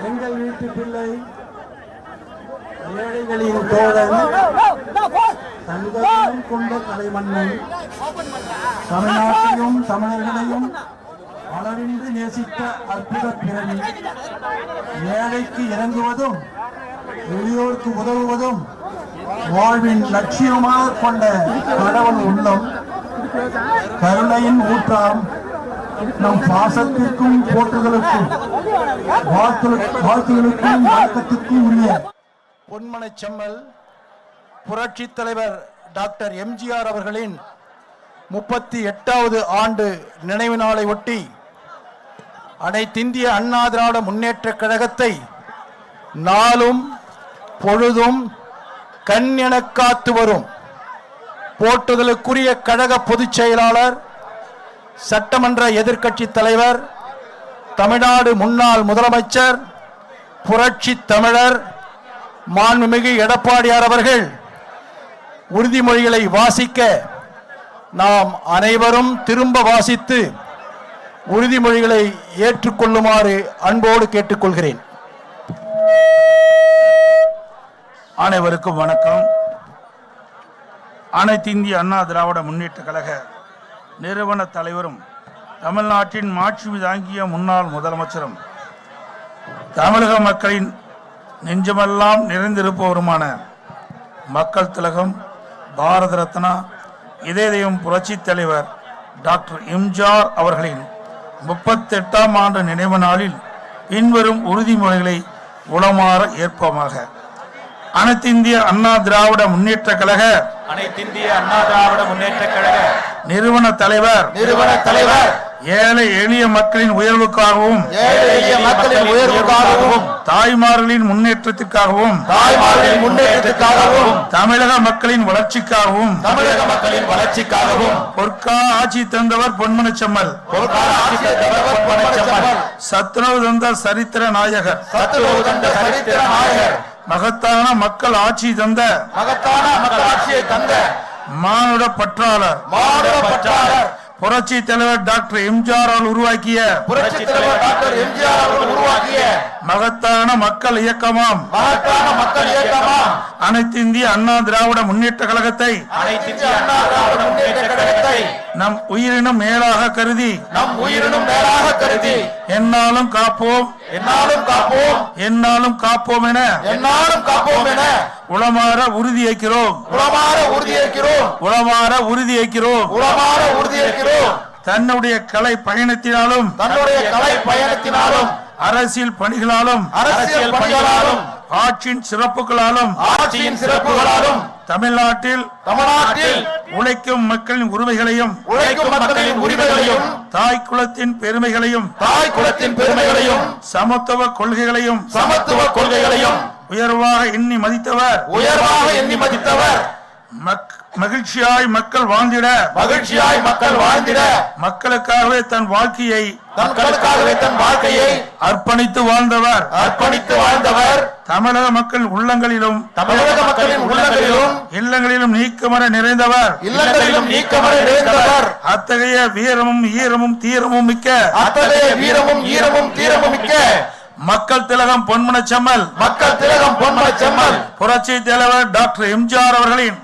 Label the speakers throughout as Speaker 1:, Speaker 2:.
Speaker 1: எங்கள் வீட்டு பிள்ளை, ஏழைகளின் தோழன், தங்கத்தையும் கொண்ட தலைமன்னன், தமிழ்நாட்டையும் தமிழர்களையும் அளவின்றி நேசித்த அற்புத பிறவி, ஏழைக்கு இறங்குவதும் எளியோருக்கு உதவுவதும் வாழ்வின் லட்சியமாக கொண்ட கடவுள் உள்ளம், கருணையின் ஊற்றாம், நம் பாசத்திற்கும் போற்றுதலுக்கும் வாழ்த்துகளுக்கும் வணக்கத்திற்கும் உரிய பொன்மனை செம்மல் புரட்சி தலைவர் டாக்டர் எம்ஜிஆர் அவர்களின் 38வது ஆண்டு நினைவு நாளை ஒட்டி அனைத்திந்திய அண்ணா திராவிட முன்னேற்ற கழகத்தை நாளும் பொழுதும் கண் என காத்து வரும் போற்றுதலுக்குரிய கழக பொதுச் செயலாளர், சட்டமன்ற எதிர்க்கட்சி தலைவர், தமிழ்நாடு முன்னாள் முதலமைச்சர், புரட்சி தமிழர் மாண்புமிகு எடப்பாடியார் அவர்கள் உறுதிமொழிகளை வாசிக்க நாம் அனைவரும் திரும்ப வாசித்து உறுதிமொழிகளை ஏற்றுக்கொள்ளுமாறு அன்போடு கேட்டுக்கொள்கிறேன்.
Speaker 2: அனைவருக்கும் வணக்கம். அனைத்து இந்திய அண்ணா திராவிட முன்னேற்ற கழக நிறுவன தலைவரும் தமிழ்நாட்டின் மாட்சி தாங்கிய முன்னாள் முதலமைச்சரும் தமிழக மக்களின் நெஞ்சமெல்லாம் நிறைந்திருப்பவருமான மக்கள் திலகம், பாரத ரத்னா, இதயம் புரட்சி தலைவர் டாக்டர் எம்ஜிஆர் அவர்களின் 38ஆம் ஆண்டு நினைவு நாளில் பின்வரும் உறுதிமொழிகளை உளமாற ஏற்போமாக. அனைத்து இந்திய அண்ணா திராவிட முன்னேற்ற கழக நிறுவன தலைவர் ஏழை எளிய மக்களின் உயர்வுக்காகவும் தாய்மார்களின் முன்னேற்றத்திற்காகவும் தமிழக மக்களின் வளர்ச்சிக்காகவும் பொற்கால ஆட்சி தந்தவர் பொன்மனை செம்மல், சத்துணவு தந்த சரித்திர நாயகர், மகத்தான மக்கள் ஆட்சி தந்த மானுட பற்றாளர் புரட்சி தலைவர் டாக்டர் எம்ஜிஆர் உருவாக்கிய மகத்தான மக்கள் இயக்கமாம் அனைத்து இந்திய அண்ணா திராவிட முன்னேற்ற கழகத்தை நம் உயிரினும் மேலாக கருதி என்னாலும் காப்போம் என உளமாற உறுதியேற்கிறோம். தன்னுடைய கலை பயணத்தினாலும் அரசியல் பணிகளாலும் ஆட்சியின் சிறப்புகளாலும் தமிழ்நாட்டில் உழைக்கும் மக்களின் உரிமைகளையும் தாய் குலத்தின் பெருமைகளையும் சமத்துவ கொள்கைகளையும் உயர்வாக எண்ணி மதித்தவர் மகிழ்ச்சியாய் மக்கள் வாழ்ந்திட
Speaker 1: மகிழ்ச்சியாய் மக்கள் வாழ்ந்திட
Speaker 2: மக்களுக்காகவே தன் வாழ்க்கையை அர்ப்பணித்து வாழ்ந்தவர் தமிழக மக்கள் உள்ளங்களிலும் இல்லங்களிலும் நீக்கமர நிறைந்தவர் அத்தகைய வீரமும் ஈரமும் தீரமும் மிக்க மக்கள் திலகம் பொன்மனச்செம்மல் புரட்சி தலைவர் டாக்டர் எம்ஜிஆர் அவர்களின்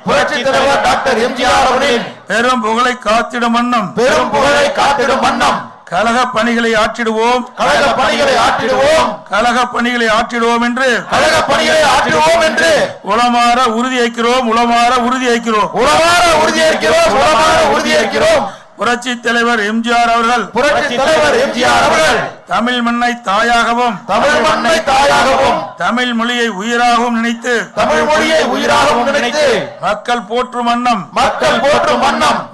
Speaker 2: பெரும் புகழை காத்திடும் வண்ணம் கழக பணிகளை ஆற்றிடுவோம் என்று உளமாற உறுதியேற்கிறோம் புரட்சி தலைவர் எம்ஜிஆர் அவர்கள் தமிழ் மண்ணை தாயாகவும் தமிழ் மொழியை உயிராகவும் நினைத்து மக்கள் போற்றும் வண்ணம்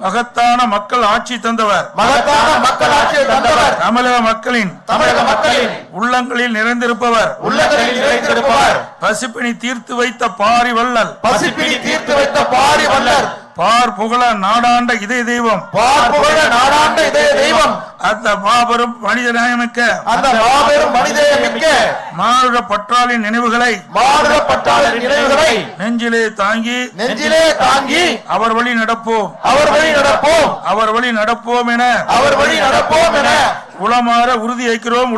Speaker 2: மகத்தான மக்கள் ஆட்சி தந்தவர் தமிழக மக்களின் உள்ளங்களில் நிறைந்திருப்பவர் பசிப்பினி தீர்த்து வைத்த பாரி வள்ளல் பார் புகழ நாடாண்ட இதய தெய்வம் அந்த மாபெரும் மனிதநேயமிக்க மானுட பற்றாளின் நினைவுகளை நெஞ்சிலே தாங்கி அவர் வழி நடப்போம் என உளமாற உறுதியேற்கிறோம்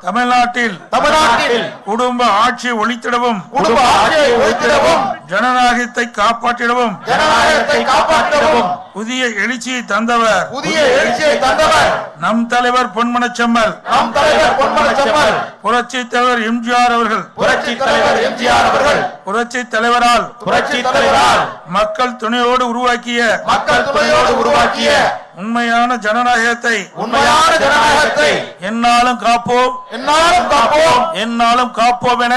Speaker 2: தமிழ்நாட்டில் குடும்ப ஆட்சி ஒழித்திடவும் ஜனநாயகத்தை காப்பாற்றிடவும் புதிய எழுச்சியை தந்தவர் நம் தலைவர் பொன்மனச்செம்மல் புரட்சி தலைவர் எம்ஜிஆர் அவர்கள் புரட்சி தலைவரால் மக்கள் துணையோடு உருவாக்கிய உண்மையான ஜனநாயகத்தை என்னாலும் காப்போம் என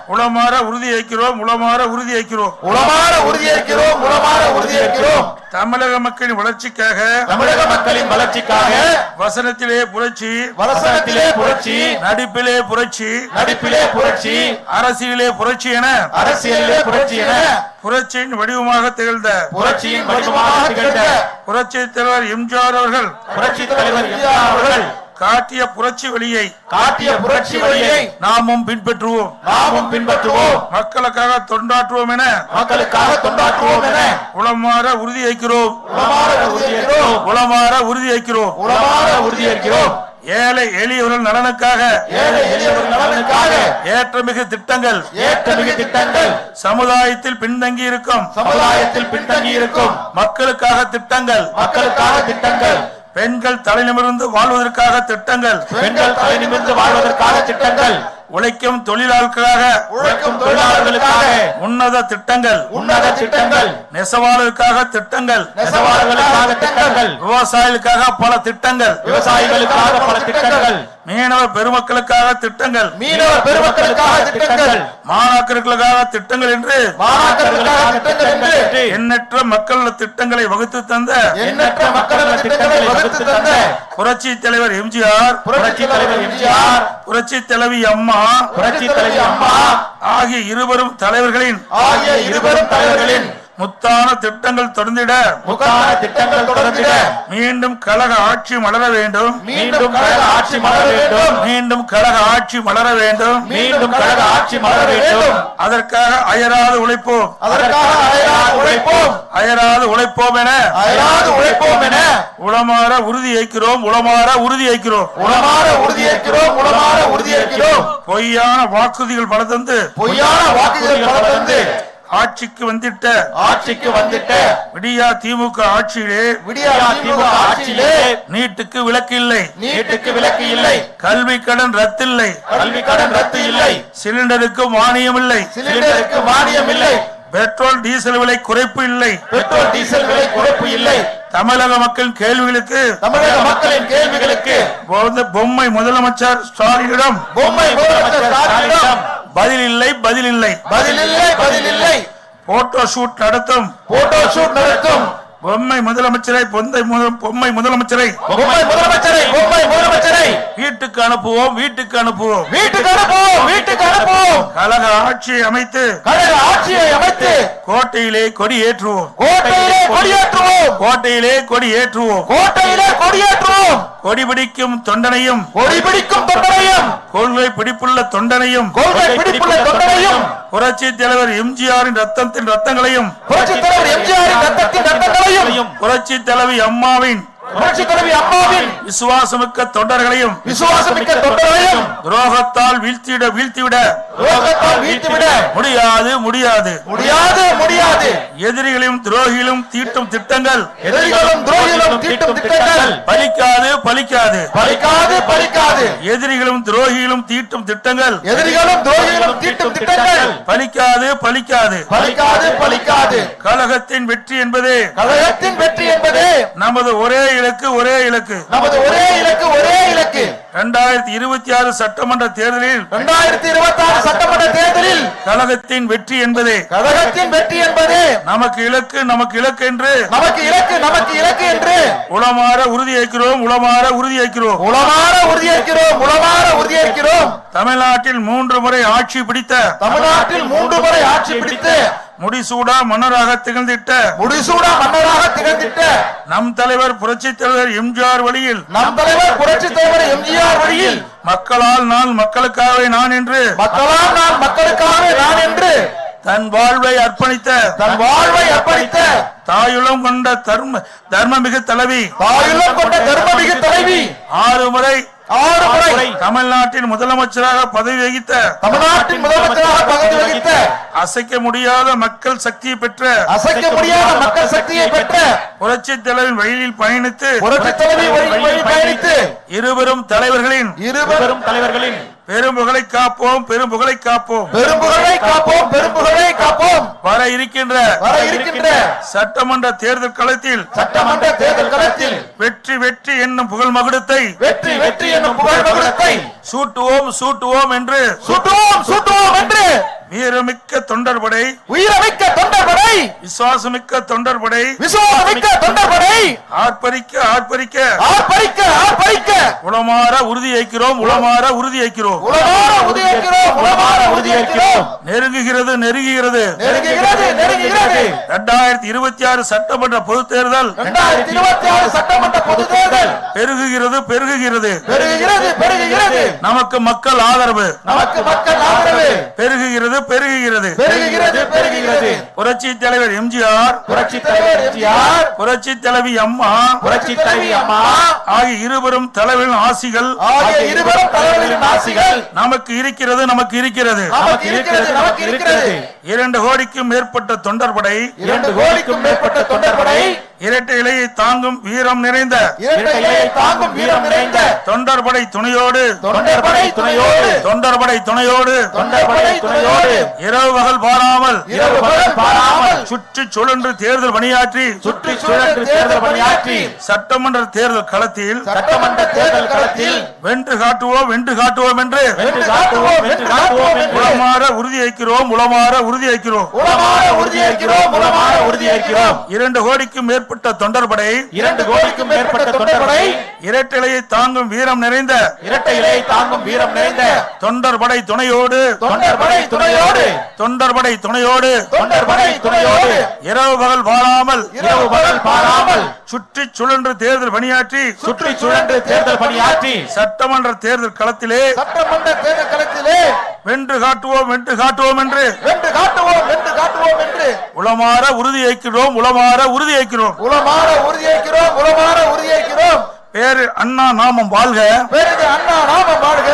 Speaker 2: உளமாற உறுதியேற்கிறோம் தமிழக மக்களின் வளர்ச்சிக்காக வசனத்திலே புரட்சி நடிப்பிலே புரட்சி அரசியலே புரட்சி என புரட்சியின் வடிவமாக திகழ்ந்த புரட்சி தலைவர் எம்ஜிஆர் அவர்கள் காட்டிய புரட்சி வழியை நாமும் பின்பற்றுவோம் மக்களுக்காக தொண்டாற்றுவோம் என உளமாற உறுதியேற்கிறோம் ஏழை எளியவர்கள் நலனுக்காக ஏற்றமிகு திட்டங்கள் சமுதாயத்தில் பின்தங்கி இருக்கும் மக்களுக்காக திட்டங்கள் பெண்கள் தலைநிமிர்ந்து வாழ்வதற்காக திட்டங்கள் உழைக்கும் தொழிலாளர்களுக்காக உன்னத திட்டங்கள் நெசவாளர்களுக்காக திட்டங்கள் விவசாயிகளுக்காக பல திட்டங்கள் மீனவர் பெருமக்களுக்காக திட்டங்கள் மாணாக்கர்களுக்காக திட்டங்கள் என்று எண்ணற்ற மக்கள் திட்டங்களை வகுத்து தந்த புரட்சி தலைவர் எம்ஜிஆர் புரட்சி தலைவி அம்மா ஆகிய இருவரும் தலைவர்களின் முத்தான திட்டங்கள் தொடர்ந்திட மீண்டும் கழக ஆட்சி மலர வேண்டும் அதற்காக அயராது உழைப்போம் என உளமாற உறுதியேற்கிறோம் பொய்யான வாக்குறுதிகள் பல தந்து ஆட்சிக்கு வந்திட்ட விடியா திமுக ஆட்சியிலே நீட்டுக்கு விலக்கு இல்லை கல்வி கடன் ரத்து இல்லை சிலிண்டருக்கு மானியம் இல்லை பெட்ரோல் டீசல் விலை குறைப்பு இல்லை தமிழக மக்களின் கேள்விகளுக்கு பொம்மை முதலமைச்சர் ஸ்டாலினிடம் பதில் இல்லை போட்டோ ஷூட் நடத்தும் பொம்மை முதலமைச்சரை வீட்டு வீட்டுக்கு அனுப்புவோம் வீட்டுக்கு அனுப்புவோம்
Speaker 1: வீட்டுக்கு அனுப்புவோம் வீட்டுக்கு அனுப்புவோம்.
Speaker 2: கழக ஆட்சியை அமைத்து
Speaker 1: கழக ஆட்சியை அமைத்து
Speaker 2: கோட்டையிலே கொடி ஏற்றுவோம்
Speaker 1: கோட்டையிலே கொடியேற்றுவோம்.
Speaker 2: கோட்டையிலே கொடி ஏற்றுவோம்.
Speaker 1: கோட்டையிலே கொடியேற்றுவோம்.
Speaker 2: கொடி பிடிக்கும் தொண்டனையும்
Speaker 1: கொடி பிடிக்கும் தொண்டனையும்
Speaker 2: கொள்கை பிடிப்புள்ள தொண்டனையும்
Speaker 1: கொள்கை பிடிப்புள்ள தொண்டனையும்
Speaker 2: புரட்சி தலைவர் எம்ஜிஆரின் ரத்தத்தின் ரத்தங்களையும்
Speaker 1: புரட்சித் தலைவர் எம்ஜிஆரின் ரத்தத்தின் ரத்தங்களையும்
Speaker 2: புரட்சி தலைவி அம்மாவின்
Speaker 1: புரட்சித் தலைவி அம்மாவின்
Speaker 2: விசுவாசமிக்க தொண்டர்களையும்
Speaker 1: விசுவாசமிக்க தொண்டர்களையும்
Speaker 2: துரோகத்தால் வீழ்த்திவிட
Speaker 1: ரோகத்தால் வீழ்த்திவிட
Speaker 2: முடியாது முடியாது
Speaker 1: முடியாது முடியாது.
Speaker 2: எதிரிகளையும் துரோகிகளும் தீட்டும் திட்டங்கள்
Speaker 1: எதிரிகளும் துரோகிகளும் தீட்டும் திட்டங்கள்
Speaker 2: பலிக்காது பலிக்காது
Speaker 1: பலிக்காது பலிக்காது.
Speaker 2: எதிரிகளும் துரோகிகளும் தீட்டும் திட்டங்கள்
Speaker 1: எதிரிகளும் துரோகிகளும் தீட்டும் திட்டங்கள்
Speaker 2: பலிக்காது பலிக்காது.
Speaker 1: பலிக்காது பலிக்காது.
Speaker 2: கழகத்தின் வெற்றி என்பதே
Speaker 1: கழகத்தின் வெற்றி என்பது
Speaker 2: நமது ஒரே இலக்கு ஒரே இலக்கு.
Speaker 1: நமது ஒரே இலக்கு ஒரே இலக்கு.
Speaker 2: 2026 சட்டமன்ற தேர்தலில்
Speaker 1: 2026 சட்டமன்ற தேர்தலில்
Speaker 2: கழகத்தின் வெற்றி என்பதே
Speaker 1: கழகத்தின் வெற்றி என்பது
Speaker 2: நமக்கு இலக்கு நமக்கு இலக்கு என்று
Speaker 1: நமக்கு இலக்கு என்று
Speaker 2: உளமாற உறுதியேற்கிறோம் உளமாற உறுதியேற்கிறோம்.
Speaker 1: உளமாற உறுதியேற்கிறோம் உளமாற உறுதியேற்கிறோம்.
Speaker 2: தமிழ்நாட்டில் 3 முறை ஆட்சி பிடித்த
Speaker 1: தமிழ்நாட்டில் 3 முறை ஆட்சி பிடித்து
Speaker 2: முடிசூடா மன்னராக திகழ்ந்திட்ட
Speaker 1: முடிசூடா மன்னராக திகழ்ந்திட்ட
Speaker 2: நம் தலைவர் புரட்சி தலைவர் எம்ஜிஆர் வழியில்
Speaker 1: நம் தலைவர் புரட்சித் தலைவர் எம்ஜிஆர் வழியில்
Speaker 2: மக்களால் நான் மக்களுக்காகவே நான் என்று
Speaker 1: மக்களால் நான் மக்களுக்காகவே நான் என்று
Speaker 2: தன் வாழ்வை அர்ப்பணித்த
Speaker 1: தன் வாழ்வை அர்ப்பணித்த
Speaker 2: தாயுளம் கொண்ட தர்மமிகு தலைவி
Speaker 1: தாயுள்ளம் கொண்ட தர்மமிகு தலைவி
Speaker 2: 6 முறை
Speaker 1: 6 முறை
Speaker 2: தமிழ்நாட்டின் முதலமைச்சராக பதவி வகித்த
Speaker 1: தமிழ்நாட்டின் முதலமைச்சராக பதவி வகித்த
Speaker 2: அசைக்க முடியாத மக்கள் சக்தியை பெற்ற
Speaker 1: அசைக்க முடியாத மக்கள் சக்தியை பெற்ற
Speaker 2: புரட்சி தலைவரின் வழியில் பயணித்து
Speaker 1: புரட்சித் தலைவி வழி பயணித்து
Speaker 2: இருவரும் தலைவர்களின்
Speaker 1: இருவரும் தலைவர்களின்
Speaker 2: பெரும்புகளை காப்போம் பெரும்புகளை காப்போம்
Speaker 1: பெரும்புகழை காப்போம் பெரும்புகழை காப்போம்.
Speaker 2: வர இருக்கின்ற சட்டமன்ற தேர்தல் களத்தில்
Speaker 1: சட்டமன்ற தேர்தல் களத்தில்
Speaker 2: வெற்றி வெற்றி என்னும் புகழ் மகுடத்தை
Speaker 1: வெற்றி வெற்றி என்னும் புகழ் மகுடத்தை
Speaker 2: சூட்டுவோம் சூட்டுவோம் என்று
Speaker 1: சுட்டுவோம் சுட்டுவோம் என்று
Speaker 2: வீரமிக்க தொண்டர்படை
Speaker 1: உயிரமிக்க தொண்டர்படை
Speaker 2: விசுவாசமிக்க தொண்டர்படை
Speaker 1: விசுவாசமிக்க தொண்டர்படை
Speaker 2: ஆர்ப்பரிக்க ஆர்ப்பரிக்க
Speaker 1: ஆர்ப்பரிக்க ஆர்ப்பரிக்க
Speaker 2: உளமாற உறுதியேற்கிறோம் உளமாற உறுதியேற்கிறோம்
Speaker 1: உளமாற உறுதியேற்கிறோம் உளமாற உறுதியேற்கிறோம்.
Speaker 2: நெருங்குகிறது நெருங்குகிறது
Speaker 1: நெருங்குகிறது நெருங்குகிறது.
Speaker 2: 2026 சட்டமன்ற பொதுத் தேர்தல்
Speaker 1: 2026 சட்டமன்ற பொது தேர்தல்
Speaker 2: பெருகுகிறது பெருகுகிறது
Speaker 1: பெருகுகிறது பெருகுகிறது.
Speaker 2: நமக்கு மக்கள் ஆதரவு
Speaker 1: நமக்கு மக்கள் ஆதரவு
Speaker 2: பெருகுகிறது பெருகுகிறது
Speaker 1: பெருகுகிறது பெருகுகிறது.
Speaker 2: புரட்சி தலைவர் எம்ஜிஆர்
Speaker 1: புரட்சித் தலைவர் எம்ஜிஆர்
Speaker 2: புரட்சி தலைவி அம்மா
Speaker 1: புரட்சித் தலைவி அம்மா
Speaker 2: ஆகிய இருவரும் தலைவரின் ஆசிகள்
Speaker 1: ஆகிய இருவரும் தலைவர்களின் ஆசிகள்
Speaker 2: நமக்கு இருக்கிறது நமக்கு இருக்கிறது.
Speaker 1: நமக்கு இருக்கிறது நமக்கு இருக்கிறது.
Speaker 2: 2 கோடிக்கும் மேற்பட்ட தொண்டர்படை
Speaker 1: 2 கோடிக்கும் மேற்பட்ட தொண்டர்படை
Speaker 2: இரட்டை இலையை தாங்கும் வீரம் நிறைந்த
Speaker 1: இரட்டை இலையை தாங்கும் வீரம் நிறைந்த
Speaker 2: தொண்டர்படை துணையோடு
Speaker 1: தொண்டர்படை துணையோடு
Speaker 2: தொண்டர்படை துணையோடு
Speaker 1: தொண்டர்படை துணையோடு
Speaker 2: இரவு பகல் பாராமல்
Speaker 1: இரவு பகல் பாராமல்
Speaker 2: சுற்றி சுழன்று தேர்தல் பணியாற்றி
Speaker 1: சுற்றி சுழன்று தேர்தல் பணியாற்றி
Speaker 2: சட்டமன்ற தேர்தல் களத்தில்
Speaker 1: சட்டமன்ற தேர்தல் களத்தில்
Speaker 2: வென்று காட்டுவோம் வென்று காட்டுவோம் என்று
Speaker 1: வென்று காட்டுவோம் வென்று காட்டுவோம் என்று
Speaker 2: உளமாற உறுதியேற்கிறோம் உளமாற உறுதியேற்கிறோம்.
Speaker 1: உளமாற உறுதியேற்கிறோம் உளமாற உறுதியேற்கிறோம்.
Speaker 2: 2 கோடிக்கும் மேற்பட்ட தொண்டர்படை
Speaker 1: 2 கோடிக்கும் மேற்பட்ட தொண்டர்படை
Speaker 2: இரட்டை இலையை தாங்கும் வீரம் நிறைந்த
Speaker 1: இரட்டை இலையை தாங்கும் வீரம் நிறைந்த
Speaker 2: தொண்டர்படை துணையோடு
Speaker 1: தொண்டர்படை துணையோடு
Speaker 2: தொண்டர்படை துணையோடு
Speaker 1: தொண்டர்படை துணையோடு
Speaker 2: இரவு பகல் பாராமல்
Speaker 1: இரவு பகல் பாராமல்
Speaker 2: சுற்றி சுழன்று தேர்தல் பணியாற்றி
Speaker 1: சுற்றி சுழன்று தேர்தல் பணியாற்றி
Speaker 2: சட்டமன்ற தேர்தல் களத்திலே
Speaker 1: சட்டமன்ற தேர்தல் களத்திலே
Speaker 2: வென்று காட்டுவோம் வென்று காட்டுவோம் என்று
Speaker 1: வென்று காட்டுவோம் வென்று காட்டுவோம் என்று
Speaker 2: உளமாற உறுதியேற்கிறோம் உளமாற உறுதியேற்கிறோம்.
Speaker 1: உளமாற உறுதியேற்கிறோம் உளமாற உறுதியேற்கிறோம்.
Speaker 2: பேரு அண்ணா நாமம் வாழ்க
Speaker 1: பேருக்கு அண்ணா நாமம் வாழ்க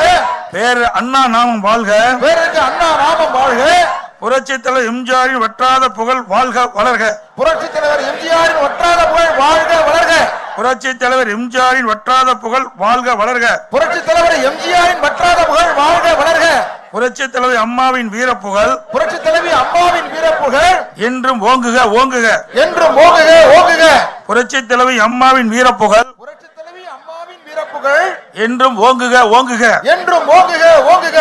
Speaker 2: பேரு அண்ணா நாமம் வாழ்க
Speaker 1: பேருக்கு அண்ணா நாமம் வாழ்க.
Speaker 2: புரட்சி தலைவர் எம்ஜிஆரின் வற்றாத புகழ் வாழ்க வளர்க
Speaker 1: புரட்சி தலைவர் எம்ஜிஆரின் வற்றாத புகழ் வாழ்க வளர்க
Speaker 2: புரட்சி தலைவர் எம்ஜிஆரின் வற்றாத புகழ் வாழ்க வளர்க
Speaker 1: புரட்சி தலைவர் எம்ஜிஆரின் வற்றாத புகழ் வாழ்க வளர்க
Speaker 2: புரட்சி தலைவர் அம்மாவின் வீரப்புகழ்
Speaker 1: புரட்சி தலைவி அம்மாவின் வீரப்புகழ்
Speaker 2: என்றும் ஓங்குக ஓங்குக
Speaker 1: என்றும் ஓங்குக ஓங்குக
Speaker 2: புரட்சி தலைவி அம்மாவின் வீரப்புகழ்
Speaker 1: புரட்சி தலைவி அம்மாவின் வீரப்புகழ்
Speaker 2: என்றும் ஓங்குக ஓங்குக
Speaker 1: என்றும் ஓங்குக ஓங்குக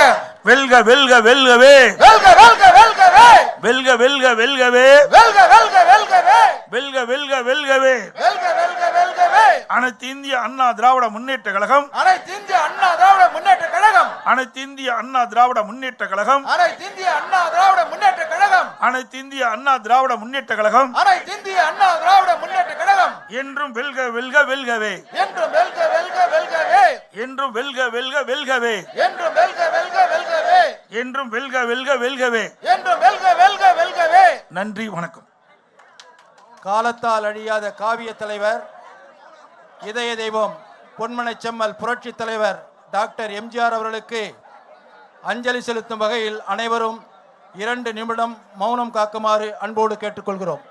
Speaker 2: வெல்க வெல்க வெல்கவே
Speaker 1: வெல்க வெல்க வெல்கவே
Speaker 2: வெல்க வெல்க வெல்கவே
Speaker 1: வெல்க வெல்க வெல்கவே
Speaker 2: வெல்க வெல்க வெல்கவே
Speaker 1: வெல்க வெல்க வெல்கவே
Speaker 2: அனைத்து இந்திய அண்ணா திராவிட முன்னேற்ற கழகம்
Speaker 1: அனைத்து இந்திய அண்ணா திராவிட முன்னேற்ற கழகம்
Speaker 2: அனைத்து இந்திய அண்ணா திராவிட முன்னேற்ற கழகம்
Speaker 1: அனைத்து இந்திய அண்ணா திராவிட முன்னேற்ற கழகம்
Speaker 2: அனைத்து இந்திய அண்ணா திராவிட முன்னேற்ற கழகம்
Speaker 1: அனைத்து இந்திய அண்ணா திராவிட முன்னேற்ற கழகம்
Speaker 2: என்றும் வெல்க வெல்க வெல்கவே
Speaker 1: என்றும் வெல்க வெல்க வெல்கவே
Speaker 2: என்றும் வெல்க வெல்க வெல்கவே
Speaker 1: என்றும் வெல்க வெல்க வெல்கவே
Speaker 2: என்றும் வெல்க வெல்க வெல்கவே
Speaker 1: என்றும் வெல்க வெல்க வெல்கவே.
Speaker 2: நன்றி, வணக்கம்.
Speaker 3: காலத்தால் அழியாத காவிய தலைவர், இதய தெய்வம், பொன்மனை செம்மல் புரட்சி தலைவர் டாக்டர் எம்ஜிஆர் அவர்களுக்கு அஞ்சலி செலுத்தும் வகையில் அனைவரும் 2 நிமிடம் மௌனம் காக்குமாறு அன்போடு கேட்டுக்கொள்கிறோம்.